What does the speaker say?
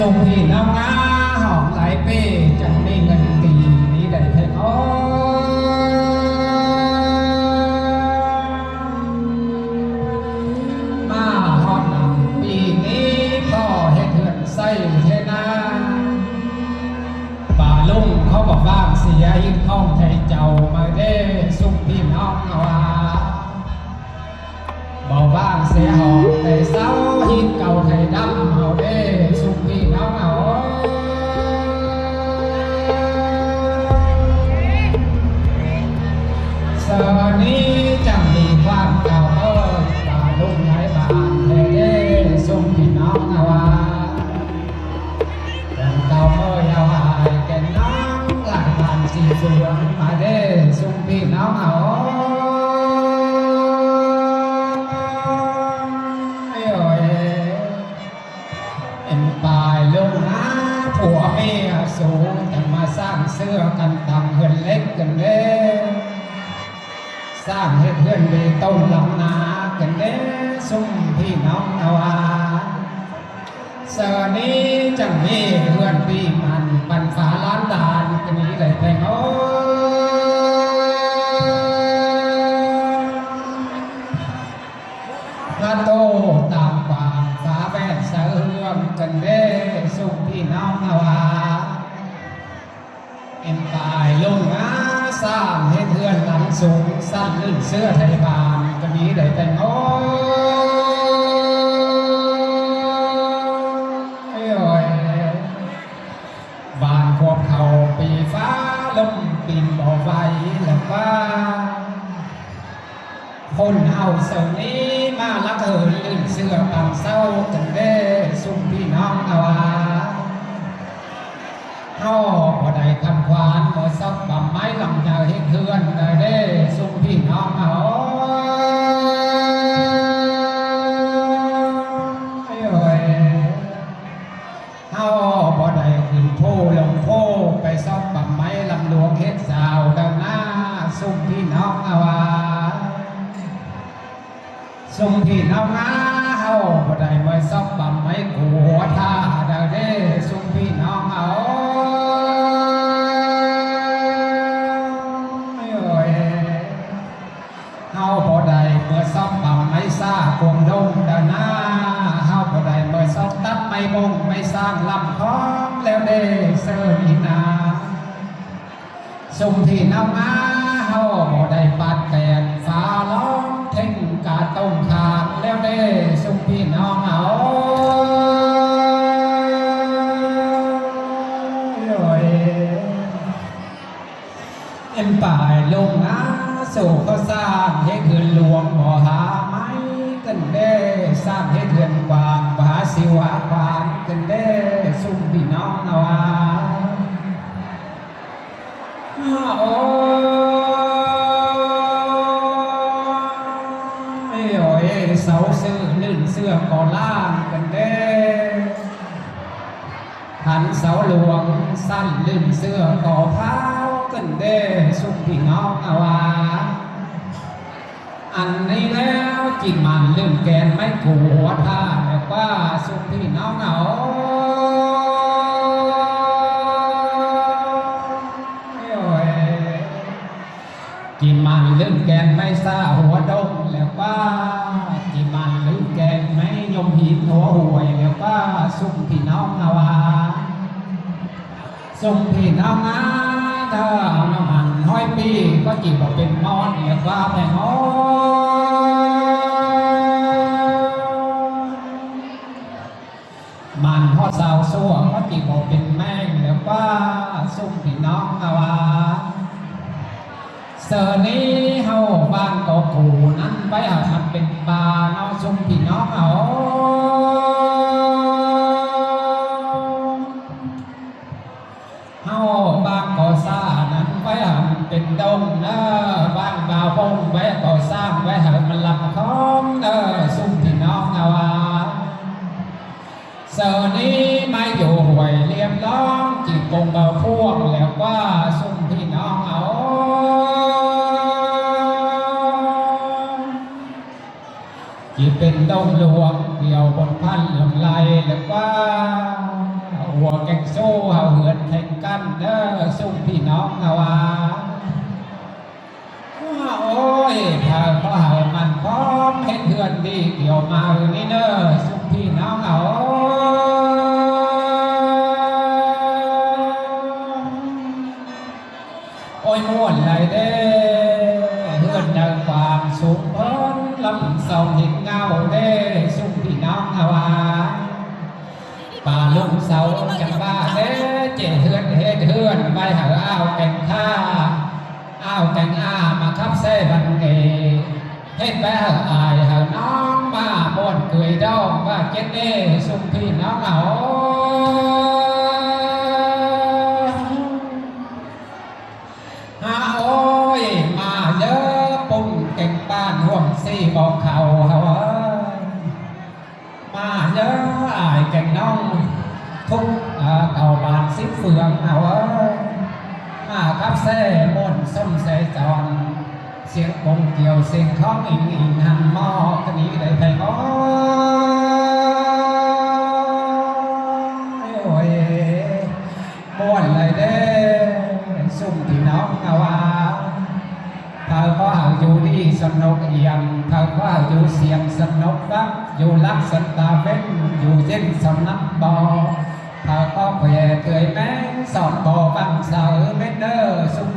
ส่งพี่น้ำงาหอมหลายปีจังมีเงินตีนี้ได้เท่ามาหอมนำปีนี้พ่อเฮ็ดเหือนใส่เทนาป่าลุงเขาบอกบ้างเสียยิ่งท้องไทยเจ้ามาเด้ส่งพี่น้องเอาว่าบอกบ้างเสียหอมแต่เศร้าหินเก่าไทยดำเอาเด้สุขพี่น้องเอาเสอนี้จังมีความเก่าป่าลุงไหลบานเด้สุขพี่น้องเอาว่าเก่าเอาหายแก่น้องหลายบานสีเฟืองมาเด้สุขพี่น้องเอาผัวเมียสูงแต่มาสร้างเสื้อกันต่ำเฮือนเล็กกันเด้สร้างให้เพื่อนมีต้นลำนากันเด้ซุ่มพี่น้องเอาว่าเสือนี้จังมีเพื่อนพี่มันปันฝาล้านดานกันนี้เลยแพงโอ้พระโตตามกว่าฟ้าแวดเสือกันเด้สุขพี่น้องเอาว่าเอ็มตายลงงาสร้างให้เพื่อนหลังสูงสั้นลื่นเสื้อไทยบานก็นี้ได้แต่งโอ้ยบานขวบเข่าปีฟ้าลมปีนบ่อไฟแล้วว่าคนเอาเสนี้มาละเถินลื่นเสื้อตามเศร้ากันเด้สุขพี่น้องเอาว่าพ่อบ่ได้คำควานบ่ซับบ่ไม้ลำยาวให้เพื่อนได้เด้สุขพี่น้องเอาเฮาบ่ได้ขึ้นโพลงโพไปซับบ่ไม้ลำหลวงเฮ็ดสาวดังหน้าสุขพี่น้องเอาว่าส่งพี่น้องมาเฮาบ่ได้มาซับบ่ไม้กูหัวท่าได้เด้ส่งพี่น้องเอาเฮาบ่ได้เมื่อซับบ่ไม้ซ่ากวงดงดาหน้าเฮาบ่ได้เมื่อซับตัดไม้บงไม่สร้างลำคล้องแล้วเด้เสิร์ฟนาส่งพี่น้องมาเฮาบ่ได้ปาดแตนฟ้าร้องเท่งกาต้มขาดแล้วเด้สุขพี่น้องเอาเอ็มป่ายลงนะสู่เขาสร้างให้เขื่อนหลวงบ่หาไม้กันเด้สร้างให้เขื่อนกวางบ่หาสิวะควานกันเด้สุขพี่น้องเอาว่าโอ้เสาเสื้อลื่นเสื้อก่อล่างกันเด้หันเสาหลวงสั้นลื่นเสื้อก่อเท้ากันเด้สุขพี่น้องเอาว่าอันนี้แล้วจิตมันลื่นแกนไม่กูหัวท่าแบบว่าสุขพี่น้องเอาจิตมันลื่นแกนไม่ซาหัวดงแล้วว่าจิมันลื่นแกนไม่ยมหินหัวห่วยแล้วว่าสุขพี่น้องเอาว่าสุขพี่น้องนะถ้าเอาน้ำมันห้อยปีก็จิบอกเป็นมอนแล้วว่าแพงโอ้มันพ่อสาวซั่วก็จิบอกเป็นแม่งแล้วว่าสุขพี่น้องเอาว่าเสอนี้เฮาบ้านก็กูนั้นไปหาทำเป็นป่าเนาะสุขพี่น้องเอาเฮาบ้านก็ซ่านั้นไปหาเป็นดงเด้อบ้านบ่าวพงไว้ก็สร้างไว้หามันลำคล้องเด้อสุขพี่น้องเอาว่าเสอนี้ไม่อยู่ห่วยเรียบร้องจีบกงเบาพวกแล้วว่าสุขพี่น้องเอาที่เป็นดงหลวงเกี่ยวบนพันเหลืองไหลแล้วว่า หัวแกงโซ่เฮาเหือนแข่งกันเด้อซุ่มพี่น้องเฮาว่าโอ้ยพาเขาเฮามันพร้อมเฮ็ดเหือนดีเกี่ยวมาเอนี่เด้อซุ่มพี่น้องเฮาโอ้ยม่วนไหลเด้เฮือนดังความสุขเพิ่นลำส่องเห็นเงาเด้ซุ่มพี่น้องเฮาว่าป่าลุงเสาจังบ้าเด้เจเฮือนเฮ็ดเฮือนไปหาอ้าวแก่งข้าอ้าวแก่งอ้ามาคับเส้บันเอเฮ็ดไปหาอายหาน้องมาบ่นเกยดองว่าเจ็ดเด้ซุ่มพี่น้องเฮาโอ้ยมาเยอะปุ่มเก่งบ้านห่วงซี่บอกเขาเฮามาเยอะอายแก่งน้องทุกเก่าบานสิบเฟืองเฮามาครับเซ่มนส้มเสจรเสียงกงเกี่ยวเสียงคล้องอิงอิงหันหม้อกันนี้ได้ไปง้อโอ้ยม่วนเลยเด้ซุ่มพี่น้องเอาว่าถ้าก็หาอยู่ดีสนุกเอียงถ้าก็หาอยู่เสียงสนุกรักอยู่รักสันตาเว้นอยู่เย็นสำนักบอถ้าก็แผ่เกยแม้สอนบอบังเสาเมนเดอร์ซุ่ม